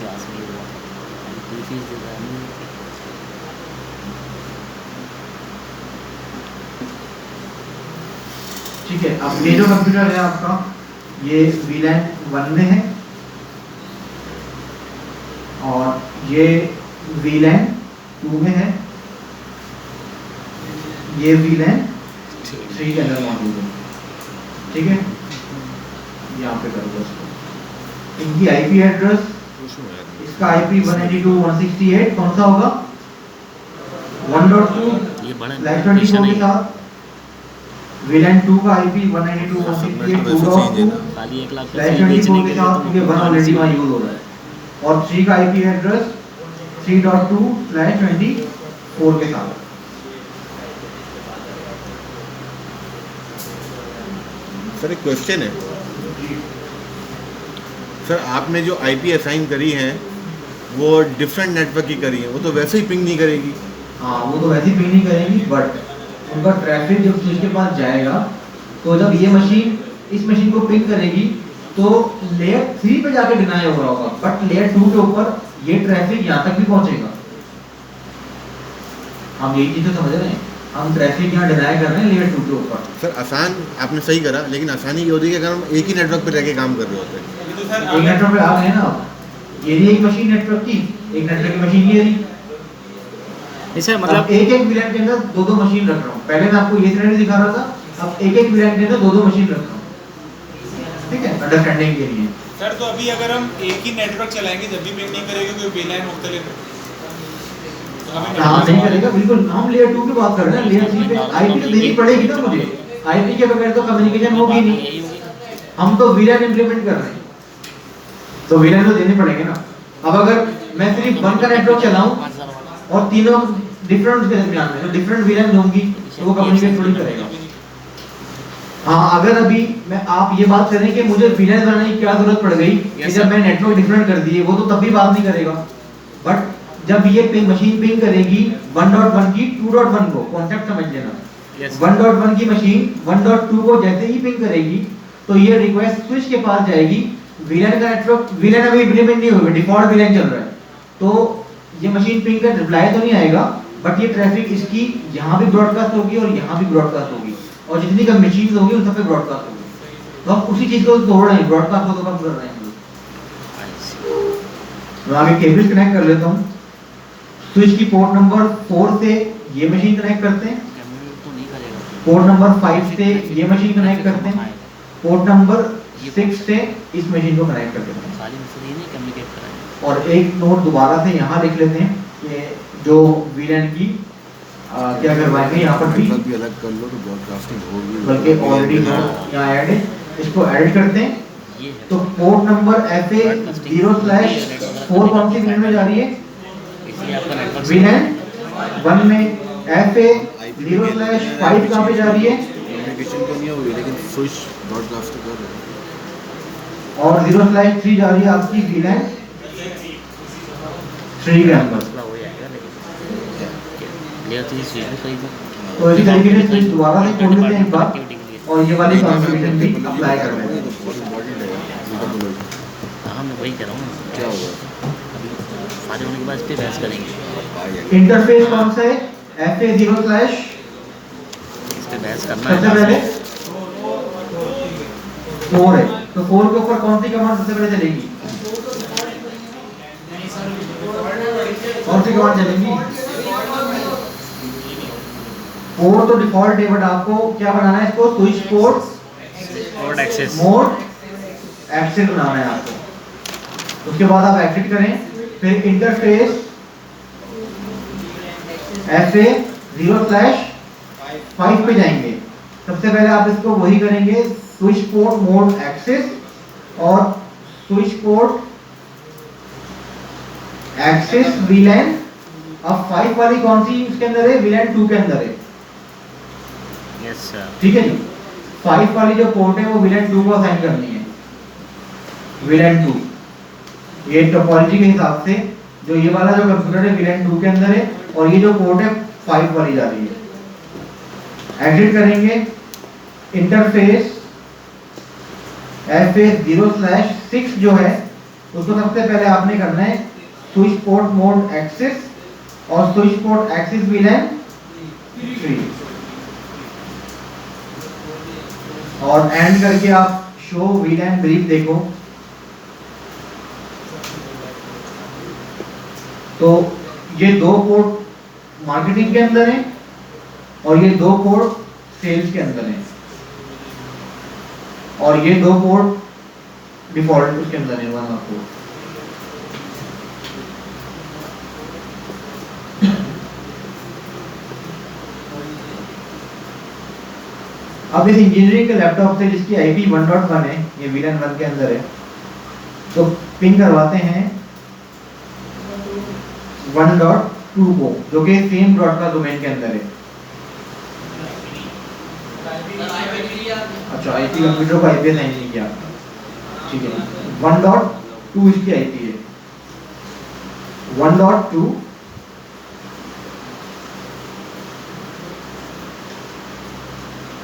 Class में हुआ कोई फीस देता नहीं। ठीक है, अब ये जो कंप्यूटर है आपका, ये VLAN 1 में है और ये VLAN 2 में है, ये VLAN 3 के अंदर मौजूद है। ठीक है, यहाँ पे कर दो इसको। इनकी आईपी एड्रेस, इसका आईपी 192.168 कौन सा होगा? 1.2/24 के साथ। VLAN 2 का आईपी 192.168 खाली 1 लाख का 2.24 के साथ, क्योंकि 1 ऑलरेडी वहाँ यूज हो रहा है। और 3 का आईपी एड्रेस 3.2/24 के साथ। सर एक क्वेश्चन है सर, आपने जो आईपी असाइन करी है वो डिफरेंट नेटवर्क की करी है, वो तो वैसे ही पिंग नहीं करेगी। हाँ, वो तो वैसे ही पिंग नहीं करेगी, बट उनका ट्रैफिक जब स्विच के पास जाएगा तो जब ये मशीन इस मशीन को पिंग करेगी तो लेयर 3 पे जाके डिनाई हो रहा होगा, बट लेयर 2 के ऊपर ये ट्रैफिक यहाँ तक भी पहुंचेगा। हम यही चीज तो समझ रहे हैं, हम ट्रैफिक यहाँ डिनाई कर रहे हैं लेयर 2 के ऊपर। सर आसान आपने सही करा, लेकिन आसानी ये होती है कि अगर हम एक ही नेटवर्क पर रह के काम कर रहे होते हैं। एक नेटवर्क पे आ गए ना, ये भी एक मशीन नेटवर्क की, एक नेटवर्क की मशीन ये रही। सर मतलब एक VLAN के अंदर 2 मशीन रख रहा हूँ। पहले मैं आपको ये सिनेरियो दिखा रहा था, अब एक VLAN के अंदर 2 मशीन रख रहा हूँ। ठीक है, अंडरस्टैंडिंग के लिए। सर तो अभी अगर हम एक ही नेटवर्क चलाएंगे जब भी पिंग नहीं करेगा कोई VLAN मुख्तलिफ है तो हमें हाँ नहीं करेगा, बिल्कुल। हम लेयर 2 की बात कर रहे हैं, लेयर 3 पे आईपी तो देनी पड़ेगी ना मुझे। आईपी के बगैर तो कम्युनिकेशन होगी नहीं। हम तो VLAN इंप्लीमेंट कर रहे हैं, तो VLAN तो देने पड़ेंगे ना। अब अगर मैं सिर्फ 1 का नेटवर्क चलाऊं और तीनों डिफरेंट के दरमियान में तो डिफरेंट VLAN दूंगी तो वो कम्युनिकेट थोड़ी करेगा। हाँ, अगर अभी मैं आप ये बात करें कि मुझे VLAN बनाने की क्या जरूरत पड़ गई कि जब मैं नेटवर्क डिफरेंट कर दिए, वो तो तब भी बात नहीं करेगा। बट जब ये मशीन पिंग करेगी 1.1 की 2.1 को, कॉन्सेप्ट समझ लेना। 1.1 की मशीन 1.2 को जैसे ही पिंग करेगी तो ये रिक्वेस्ट स्विच के पास जाएगी। VLAN का नेटवर्क, VLAN अभी इंप्लीमेंट नहीं हुआ, डिफॉल्ट VLAN चल रहा है, तो ये मशीन पिंग का रिप्लाई तो नहीं आएगा, बट ये ट्रैफिक इसकी यहाँ भी ब्रॉडकास्ट होगी और यहाँ भी ब्रॉडकास्ट होगी, और जितनी कम मशीन होगी उन सब पे ब्रॉडकास्ट होगी। तो हम उसी चीज को तोड़ रहे हैं, ब्रॉडकास्ट को तो कम कर रहे हैं। तो आगे केबल कनेक्ट कर लेता हूँ। स्विच की पोर्ट नंबर 4 से ये मशीन कनेक्ट करते हैं, पोर्ट नंबर 5 से ये मशीन कनेक्ट करते हैं, पोर्ट नंबर 6 से इस मशीन को कनेक्ट कर देते हैं। और एक नोट दोबारा से यहाँ लिख लेते हैं कि जो VLAN की क्या करवाएंगे यहाँ पर भी अलग कर लो तो ब्रॉडकास्टिंग होगी, बल्कि ऑलरेडी यहाँ ऐड है, इसको ऐड करते हैं। तो पोर्ट नंबर FA0/4 कौन सी VLAN में जा रही है? VLAN 1 में। FA0/5 कहाँ पे जा रही है? कम्युनिकेशन तो नहीं होगी लेकिन स्विच ब्रॉडकास्ट कर रहे हैं। और 0/3 जा रही है आपकी VLAN 3 के अंदर। तो इसी तरीके से स्विच दोबारा से खोल लेते हैं एक बार, और ये वाली कॉन्फ़िगरेशन भी अप्लाई कर लेते हैं। मैं वही कह रहा हूँ क्या होगा अभी फारिग होने के बाद इस पे बहस करेंगे। इंटरफेस कौन सा है? FA0/ इस पे बहस करना सबसे है। पहले 4 है, तो 4 के ऊपर कौन सी कमांड सबसे पहले चलेगी? कौन सी कमांड चलेगी? 4 तो डिफॉल्ट है, बट आपको क्या बनाना है इसको? Switch port access mode access बनाना है आपको। उसके बाद आप एग्जिट करें, फिर इंटरफेस FA0/5 पे जाएंगे। सबसे पहले आप इसको वही करेंगे, स्विच पोर्ट मोड एक्सेस और स्विच पोर्ट एक्सेस VLAN। अब 5 वाली कौन सी इसके अंदर है? VLAN 2 के अंदर है। यस सर, ठीक है जी। 5 वाली जो पोर्ट है वो VLAN 2 को असाइन करनी है। VLAN 2 ये टोपोलॉजी के हिसाब से जो ये वाला जो कंप्यूटर है VLAN 2 के अंदर है, और ये जो पोर्ट है 5 वाली जा रही है। एग्जिट करेंगे, इंटरफेस FA0/6 जो है उसको सबसे पहले आपने करना है स्विच पोर्ट मोड एक्सेस और स्विच पोर्ट एक्सेस VLAN 3 और एंड करके आप शो VLAN ब्रीफ देखो तो ये 2 पोर्ट मार्केटिंग के अंदर है और ये 2 पोर्ट सेल्स के अंदर है और ये 2 पोर्ट डिफॉल्ट उसके अंदर है 1 और 4। अब इस इंजीनियरिंग के लैपटॉप से जिसकी IP 1.1 है, ये VLAN 1 के अंदर है, तो पिंग करवाते हैं 1.2 को जो कि सेम ब्रॉडकास्ट डोमेन के अंदर है। अच्छा IP कंप्यूटर को IP असाइन नहीं किया, ठीक है। 1.2 इसकी IP है, 1.2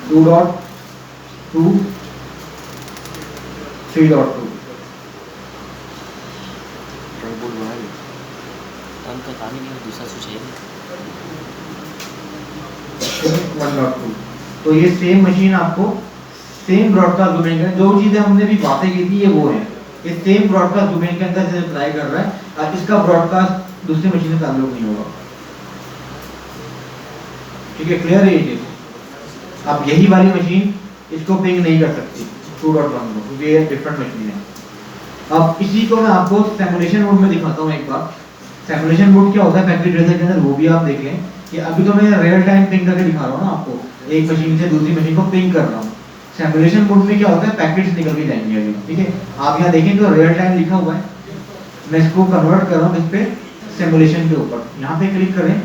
2.2 3.2 उनका काम ही नहीं है, दूसरा स्विच है 1.2। तो ये सेम मशीन आपको सेम ब्रॉडकास्ट डोमेन का जो चीजें हमने भी बातें की थी ये वो है, ये सेम ब्रॉडकास्ट डोमेन के अंदर से अप्लाई कर रहा है और इसका ब्रॉडकास्ट दूसरी मशीन से ताल्लुक नहीं होगा, ठीक है। क्लियर है ये चीज। अब यही वाली मशीन इसको पिंग नहीं कर सकती 2.1 को क्योंकि ये डिफरेंट मशीन है। अब इसी को मैं आपको सिमुलेशन मोड में दिखाता हूँ एक बार। सिमुलेशन मोड क्या होता है पैकेट ट्रेसर के अंदर वो भी आप देख लें कि अभी तो मैं रियल टाइम पिंग करके दिखा रहा हूँ ना आपको, एक मशीन से दूसरी मशीन को पिंग कर रहा हूँ। सिमुलेशन मोड में क्या होता है पैकेट्स निकल के जाएंगे अभी, ठीक है। आप यहाँ देखें तो रियल टाइम लिखा हुआ है, मैं इसको कन्वर्ट कर रहा हूँ इस पे सिमुलेशन के ऊपर। यहाँ पे क्लिक करें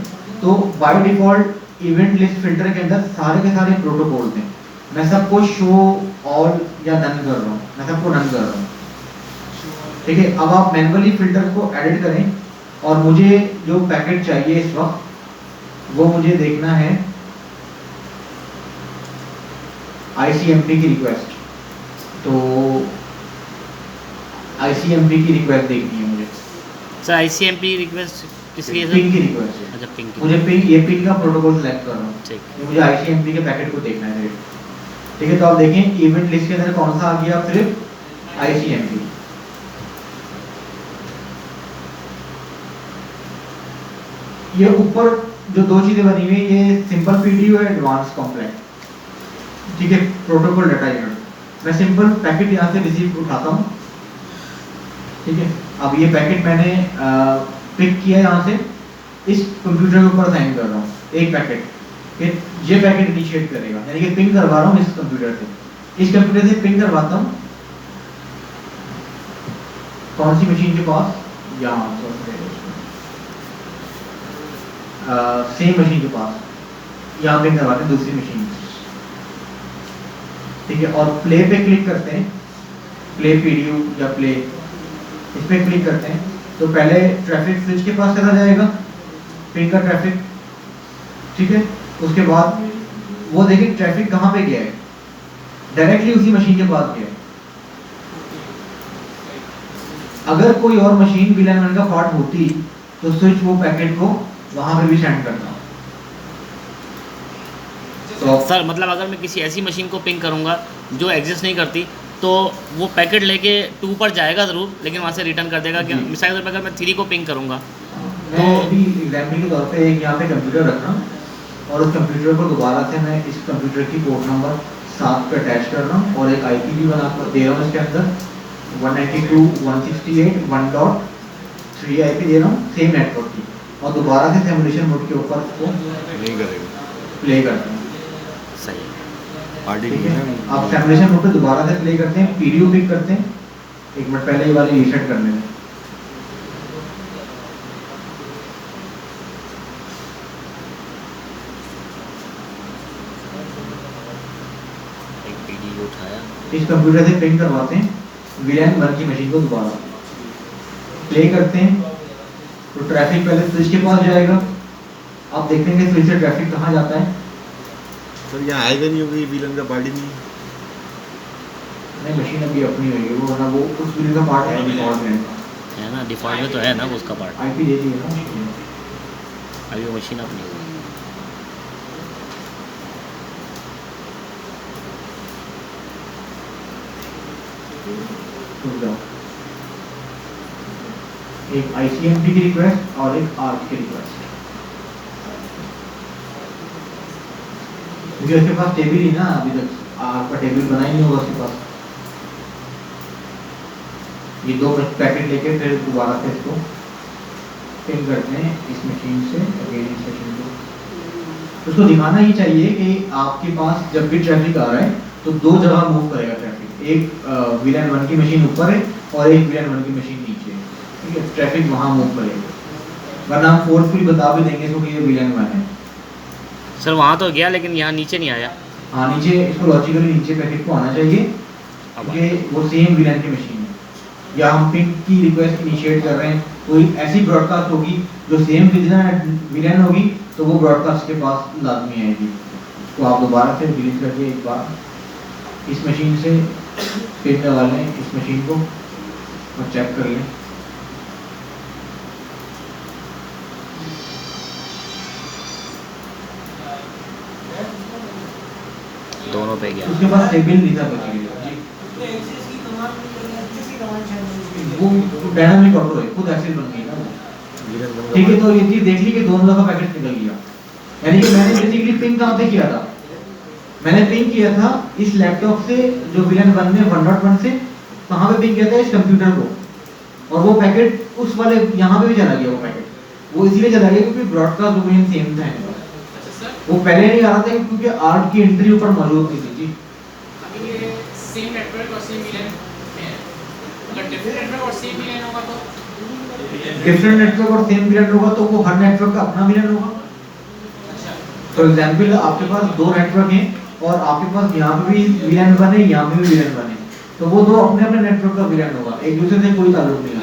तो by default event list filter के अंदर सारे के सारे प्रोटोकॉल हैं, मैं सबको शो ऑल या नन कर रहा हूँ, मैं सबको नन कर रहा हूँ, ठीक है। अब आप मैन्युअली फिल्टर को एडिट करें और मुझे जो पैकेट चाहिए इस वक्त वो मुझे देखना है ICMP की रिक्वेस्ट, तो ICMP की रिक्वेस्ट देखनी है मुझे। सर ICMP रिक्वेस्ट किसकी है सर? पिंग की रिक्वेस्ट है। अच्छा पिंग की, मुझे पिंग ये पिंग का प्रोटोकॉल सेलेक्ट कर रहा हूँ, ठीक। ये मुझे ICMP के पैकेट को देखना है, ठीक है। तो आप देखें इवेंट लिस्ट के अंदर कौन सा आ गया, सिर्फ ICMP। ये ऊपर जो 2 चीजें बनी हुई है ये सिंपल PDU है, एडवांस कॉम्प्लेक्स, ठीक है, प्रोटोकॉल डाटा यूनिट। मैं सिंपल पैकेट यहाँ से रिसीव उठाता हूँ, ठीक है। अब ये पैकेट मैंने पिक किया यहाँ से, इस कंप्यूटर के ऊपर असाइन कर रहा हूँ एक पैकेट, ये पैकेट इनिशिएट करेगा, यानी कि पिंग करवा रहा हूँ इस कंप्यूटर से, इस कंप्यूटर से पिंग करवाता हूँ कौन सी मशीन के पास, यहाँ सेम मशीन के पास, यहाँ पिंग करवाते हैं दूसरी मशीन, ठीक है। और प्ले पे क्लिक करते हैं, प्ले PDU या प्ले, इस पे क्लिक करते हैं तो पहले ट्रैफिक स्विच के पास चला जाएगा पिंग का ट्रैफिक, ठीक है। उसके बाद वो देखिए ट्रैफिक कहाँ पे गया है, डायरेक्टली उसी मशीन के पास गया है। अगर कोई और मशीन VLAN 1 का पार्ट होती तो स्विच वो पैकेट को वहां पे भी सेंड करता। तो सर मतलब अगर मैं किसी ऐसी मशीन को पिंग करूंगा जो एग्जिस्ट नहीं करती तो वो पैकेट लेके 2 पर जाएगा ज़रूर, लेकिन वहाँ से रिटर्न कर देगा कि मिसाल के तौर पर अगर मैं 3 को पिंग करूंगा मैं अभी एग्जाम्पल के तौर पे एक यहाँ पे कंप्यूटर रख रहा हूँ और उस कंप्यूटर को दोबारा से मैं इस कंप्यूटर की पोर्ट नंबर 7 पे अटैच कर रहा हूँ और एक IP भी बना कर दे रहा हूँ इसके अंदर 192.168.1.3 IP दे रहा हूँ सेम नेटवर्क की, और दोबारा से सिमुलेशन मोड के ऊपर उसको नहीं करेगा, प्ले करते हैं, सही है। ठीक है। आप सिमुलेशन मोड पे दोबारा से प्ले करते हैं, PDU पिक करते हैं, 1 मिनट पहले ये वाली रीसेट करने में, एक PDU उठाया, इस कंप्यूटर से पिंग करवाते हैं VLAN 1 की मशीन को, दोबारा प्ले करते हैं तो ट्रैफिक पहले स्विच के पास जाएगा, आप देखते हैं कि स्विच से ट्रैफिक कहाँ जाता है। सर यहाँ आएगा नहीं होगी VLAN का पार्ट ही नहीं, नहीं मशीन अभी अपनी होगी वो, ना वो उस VLAN का पार्ट है, है ना, डिफ़ॉल्ट में तो है ना वो उसका पार्ट। आईपी दे दिया ना। अभी वो मशीन अपनी होगी। रुक जाओ, एक आईसीएमपी की रिक्वेस्ट और एक आर्च की रिक्वेस्ट, क्योंकि उसके पास टेबल ही ना अभी तक आर का टेबल बना ही नहीं होगा उसके पास। ये दो पैकेट लेके फिर दोबारा से इसको पिन करते हैं इस मशीन से अगेन इस मशीन को। उसको दिखाना ही चाहिए कि आपके पास जब भी ट्रैफिक आ रहा है तो दो जगह मूव करेगा ट्रैफिक, एक वीलैन 1 की मशीन ऊपर है और एक वीलैन 1 की मशीन नीचे है, ठीक है, ट्रैफिक वहाँ मूव करेगा। वरना हम फोर्सफुली बता भी देंगे इसको कि ये वीलैन 1 है। सर वहाँ तो गया लेकिन यहाँ नीचे नहीं आया। हाँ नीचे इसको लॉजिकली नीचे पैकेट को आना चाहिए, अब ये वो सेम वीलैन की मशीन है। या हम पिंग की रिक्वेस्ट इनिशिएट कर रहे हैं, कोई ऐसी ब्रॉडकास्ट होगी जो सेम वीलैन होगी तो वो ब्रॉडकास्ट के पास लाजमी आएगी। तो आप दोबारा से डिलीट करके एक बार इस मशीन से पिन लगा लें इस मशीन को और चेक कर लें। दोनों पे गया। उसके पास टेबल नहीं था बची वो डायनामिक ऑटो है, खुद एक्सेल बन गई ना वो, ठीक है। तो ये चीज देख ली कि दोनों दफा पैकेट निकल गया, यानी कि मैंने बेसिकली पिंग कहाँ पे किया था, मैंने पिंग किया था इस लैपटॉप से जो वीलैन 1 में 1.1 से कहाँ पे पिंग किया था, इस कंप्यूटर को, और वो पैकेट उस वाले यहाँ पे भी चला गया। वो पैकेट वो इसलिए चला गया क्योंकि ब्रॉडकास्ट डोमेन सेम था इनका, वो पहले नहीं आ रहा था क्योंकि आर्ट की एंट्री ऊपर मौजूद थी जी। अभी ये सेम नेटवर्क और सेम वीलैन में है, अगर डिफरेंट नेटवर्क और सेम वीलैन होगा तो डिफरेंट नेटवर्क और सेम वीलैन होगा तो वो हर नेटवर्क का अपना वीलैन होगा। फॉर एग्जांपल आपके पास दो नेटवर्क हैं और आपके पास यहाँ पे भी वीलैन 1 है, यहाँ पे भी वीलैन 1 है, तो वो दो अपने अपने नेटवर्क का वीलैन होगा, एक दूसरे से कोई ताल्लुक नहीं है।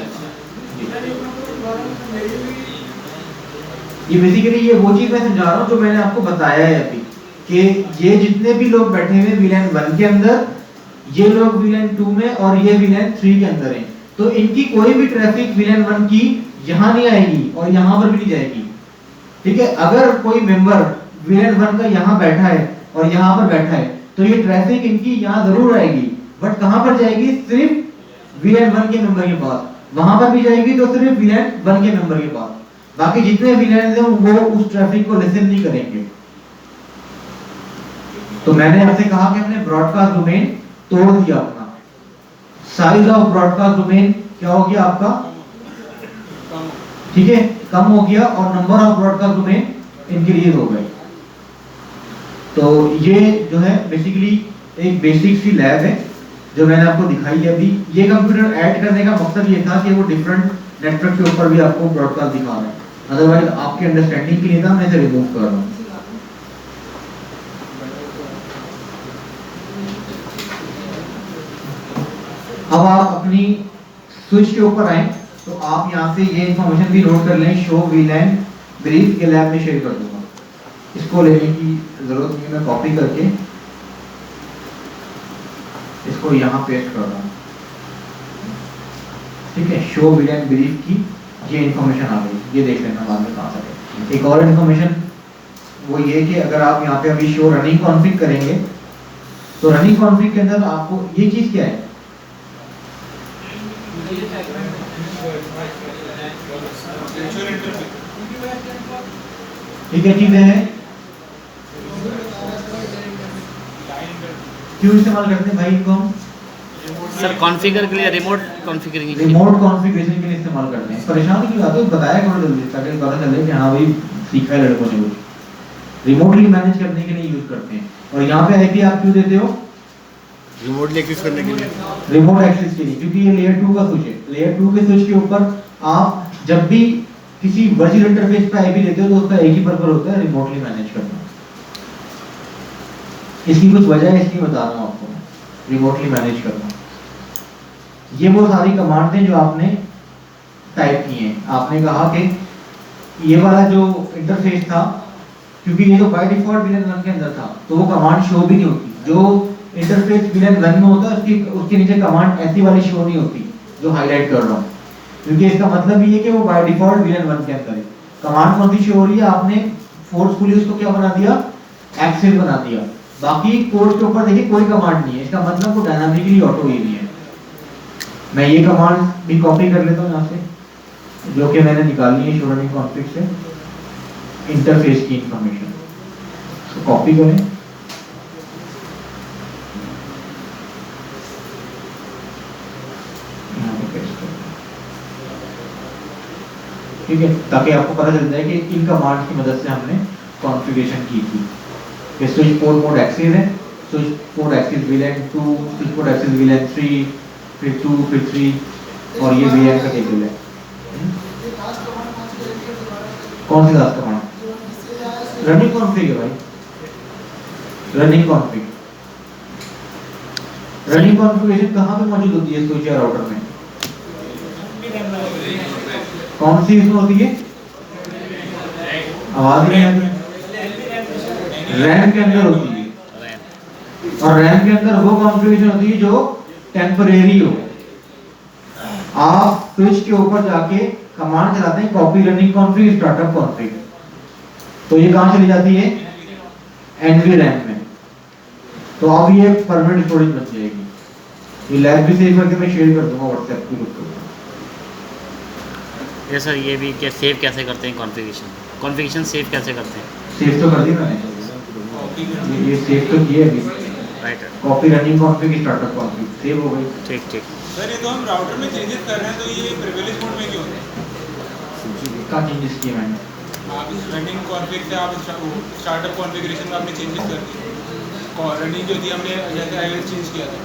ये बेसिकली ये वो चीज मैं समझा रहा हूँ जो मैंने आपको बताया है अभी, कि ये जितने भी लोग बैठे हुए वीलैन 1 के अंदर, ये लोग वीलैन 2 में और ये वीलैन 3 के अंदर हैं, तो इनकी कोई भी ट्रैफिक वीलैन 1 की यहाँ नहीं आएगी और यहाँ पर भी नहीं जाएगी, ठीक है। अगर कोई मेंबर वीलैन 1 का यहाँ बैठा है और यहाँ पर बैठा है तो ये ट्रैफिक इनकी यहाँ जरूर आएगी, बट कहाँ पर जाएगी, सिर्फ वीलैन 1 के मेंबर के पास। वहां पर भी जाएगी तो सिर्फ वीलैन 1 के मेंबर के पास, बाकी जितने वीलैन हैं वो उस ट्रैफिक को लिसन नहीं करेंगे। तो मैंने आपसे कहा कि हमने ब्रॉडकास्ट डोमेन तोड़ दिया अपना, साइज ऑफ ब्रॉडकास्ट डोमेन क्या हो गया आपका, ठीक है, कम हो गया और number of broadcast domain increase हो गए। तो ये जो है बेसिकली एक बेसिक सी लैब है जो मैंने आपको दिखाई है अभी। ये कंप्यूटर ऐड करने का मकसद ये था कि वो डिफरेंट नेटवर्क के ऊपर भी आपको ब्रॉडकास्ट दिखा रहा है, अदरवाइज आपके अंडरस्टैंडिंग के लिए था मैं इसे रिमूव कर रहा हूँ। अब आप अपनी स्विच के ऊपर आए तो आप यहाँ से ये इंफॉर्मेशन भी नोट कर लें, शो वीलैन ब्रीफ के लैब में शेयर कर दूंगा, इसको लेने की जरूरत नहीं, मैं कॉपी करके इसको यहाँ पेस्ट कर रहा हूँ, ठीक है। शो वीलैन ब्रीफ की ये इंफॉर्मेशन आ गई, ये देख लेना बाद में कहाँ तक है। एक और इंफॉर्मेशन वो ये कि अगर आप यहाँ पे अभी शो रनिंग कॉन्फ़िग करेंगे तो रनिंग कॉन्फ़िग के अंदर आपको ये चीज़ क्या है, ठीक है, चीजें हैं क्यों इस्तेमाल करते हैं भाई इनको हम, सर कॉन्फ़िगर के लिए, रिमोट कॉन्फ़िगरिंग के लिए। रिमोट कॉन्फ़िगरेशन के लिए इस्तेमाल करते हैं। परेशान क्यों आते हो, बताया करो जल्दी ताकि पता चले कि हाँ भाई सीखा है लड़कों ने कुछ। रिमोटली मैनेज करने के लिए यूज करते हैं। और यहाँ पे आईपी आप क्यों देते हो, रिमोटली एक्सेस करने के लिए, रिमोट एक्सेस के लिए, क्योंकि ये लेयर 2 का स्विच है। लेयर 2 के स्विच के ऊपर आप जब भी किसी वर्चुअल इंटरफेस पे आईपी देते हो तो उसका एक ही पर्पस होता है, रिमोटली मैनेज करना। इसकी कुछ वजह है, इसकी बता रहा हूँ आपको, रिमोटली मैनेज करना। ये वो सारी कमांड हैं जो आपने टाइप की हैं। आपने कहा कि ये वाला जो इंटरफेस था, क्योंकि ये तो बाय डिफॉल्ट वीलैन 1 के अंदर था तो वो कमांड शो भी नहीं होती। जो इंटरफेस वीलैन 1 में होता है उसके नीचे कमांड ऐसी वाली शो नहीं होती जो हाईलाइट कर रहा हूँ। क्योंकि इसका मतलब ये है कि वो बाय डिफॉल्ट VLAN 1 के अंदर है। कमांड कौन सी शो हो रही है, आपने फोर्सफुली उसको क्या बना दिया, एक्सेस बना दिया। बाकी कोड के ऊपर देखिए कोई कमांड नहीं है, इसका मतलब वो डायनामिकली ऑटो ही नहीं है। मैं ये कमांड भी कॉपी कर लेता हूँ यहाँ से, जो कि मैंने निकाली है शो रनिंग कॉन्फ़िग से, इंटरफेस की इंफॉर्मेशन। तो कॉपी करें, यहाँ पे पेस्ट करें, ठीक है, ताकि आपको पता चल जाए कि इन कमांड्स की मदद से हमने कॉन्फ़िगरेशन की थी। ये स्विच पोर्ट मोड एक्सेस है, switch port access VLAN 2, switch port access VLAN 3, फिर 2, फिर 3, और ये VLAN का टेबल है। कौन सी टास्क कमांड? रनिंग कॉन्फ़िग है भाई, रनिंग कॉन्फ़िग। रनिंग कॉन्फ़िगरेशन कहाँ पे मौजूद होती है स्विच या राउटर में? कौन सी इसमें होती है? आवाज नहीं आ रही। रैम के अंदर होती है, और रैम के अंदर वो कॉन्फ़िगरेशन होती है जो टेम्परेरी हो। आप स्विच के ऊपर जाके कमांड चलाते हैं copy running config startup config, तो ये कहाँ चली जाती है? NVRAM में। तो अब ये परमानेंट स्टोरेज बन जाएगी। ये लैब भी सेव करके मैं शेयर कर दूंगा व्हाट्सएप के ग्रुप पे। ये सर ये भी क्या सेव कैसे करते हैं कॉन्फ़िगरेशन सेव कैसे करते हैं? सेव तो कर दी मैंने, ये सेव तो किया अभी। Right, copy running config startup config save हो गई। ठीक ठीक। सर ये तो हम राउटर में चेंजेस कर रहे हैं, तो ये प्रिविलेज मोड में क्यों है? का चेंजेस किए मैंने? आप इस रनिंग कॉन्फ़िग से आप स्टार्टअप कॉन्फ़िगरेशन में आपने चेंजेस कर दिए। और रनिंग जो थी हमने जैसे आईएस चेंज किया था,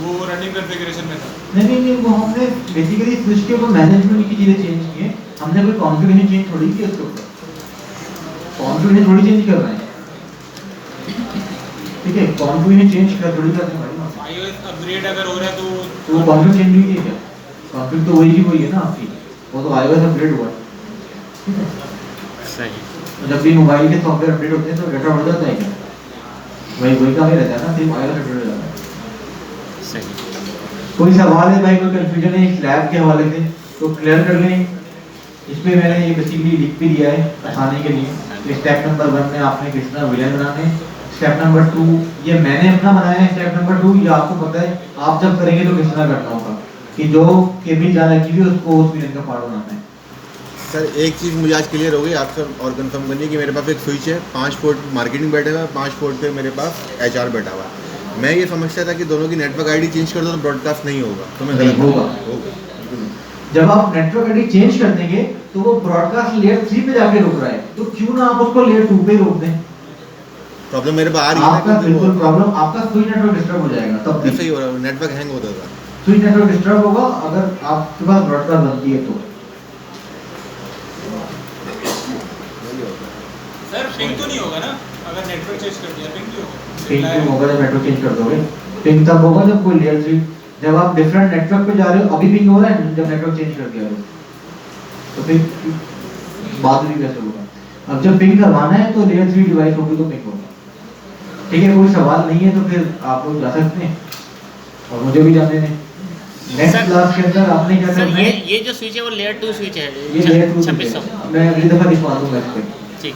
वो रनिंग कॉन्फ़िगरेशन में था। नहीं, वो हमने बेसिकली स्विच के ऊपर मैनेजमेंट की चीजें चेंज की है, हमने कोई कॉन्फ़िगरेशन चेंज थोड़ी की उसके ऊपर। कॉन्फ़िगरेशन थोड़ी चेंज कर रहे हैं, ठीक है, कॉन्फ़िगरेशन चेंज कर थोड़ी करते हैं भाई। आईओएस अपग्रेड अगर हो रहा है तो वो कॉन्फ़िग चेंज हुई है क्या? कॉन्फ़िग तो वही की वही है ना आपकी, वो तो iOS अपग्रेड हुआ है, ठीक है। सही। तो जब भी मोबाइल के सॉफ्टवेयर अपडेट होते हैं तो डाटा बढ़ जाता है क्या? वही काम ही रहता है ना, सिर्फ iOS अपडेट हो जाता है। सही। कोई सवाल है भाई, कोई कंफ्यूजन है इस लैब के हवाले से तो क्लियर कर लें। इसमें मैंने ये बेसिकली लिख भी दिया है आसानी के लिए। स्टेप नंबर 1 में आपने किस तरह VLAN बनाने, स्टेप नंबर 2 ये मैंने अपना बनाया है, स्टेप नंबर 2 ये आपको पता है आप जब करेंगे तो किस तरह करना होगा, कि जो केबल जहाँ लगी हुई है उसको उस VLAN का पार्ट बनाना है। सर एक चीज़ मुझे आज क्लियर हो गई आपसे और कंफर्म करनी है कि मेरे पास एक स्विच है, 5 पोर्ट मार्केटिंग बैठा हुआ है, 5 पोर्ट पे मेरे पास HR बैठा हुआ है। मैं ये समझता था कि दोनों की नेटवर्क आईडी चेंज कर दो तो ब्रॉडकास्ट नहीं होगा, तो मैं गलत होगा। जब आप नेटवर्क आईडी चेंज कर देंगे तो वो ब्रॉडकास्ट लेयर 3 पे जाके रुक रहा है, तो क्यों ना आप उसको लेयर 2 पे रोक दें। प्रॉब्लम मेरे पास आ रही है आपका बिल्कुल प्रॉब्लम, आपका स्विच नेटवर्क डिस्टर्ब हो जाएगा, तब ऐसे ही हो रहा है, नेटवर्क हैंग होता था। स्विच नेटवर्क डिस्टर्ब होगा अगर आपके पास ब्रॉडकास्ट बनती है तो। सर पिंग तो नहीं होगा ना अगर नेटवर्क चेंज कर दिया? पिंग क्यों होगा? पिंग क्यों होगा जब नेटवर्क चेंज कर दोगे? पिंग तब होगा जब कोई लेयर 3, जब आप डिफरेंट नेटवर्क पे जा रहे हो अभी पिंग हो रहा है, जब नेटवर्क चेंज कर दिया तो फिर बाद में कैसे होगा? अब जब पिंग करवाना है तो लेयर 3 डिवाइस होगी तो पिंग होगा, ठीक है। कोई सवाल नहीं है तो फिर आप लोग जा सकते हैं और मुझे भी जाने दें। नेक्स्ट क्लास के अंदर आपने क्या सर करना है? ये जो स्विच है वो लेयर 2 स्विच है, ये लेयर 2 2600। मैं अगली दफा दिखवा दूंगा इस पे। ठीक।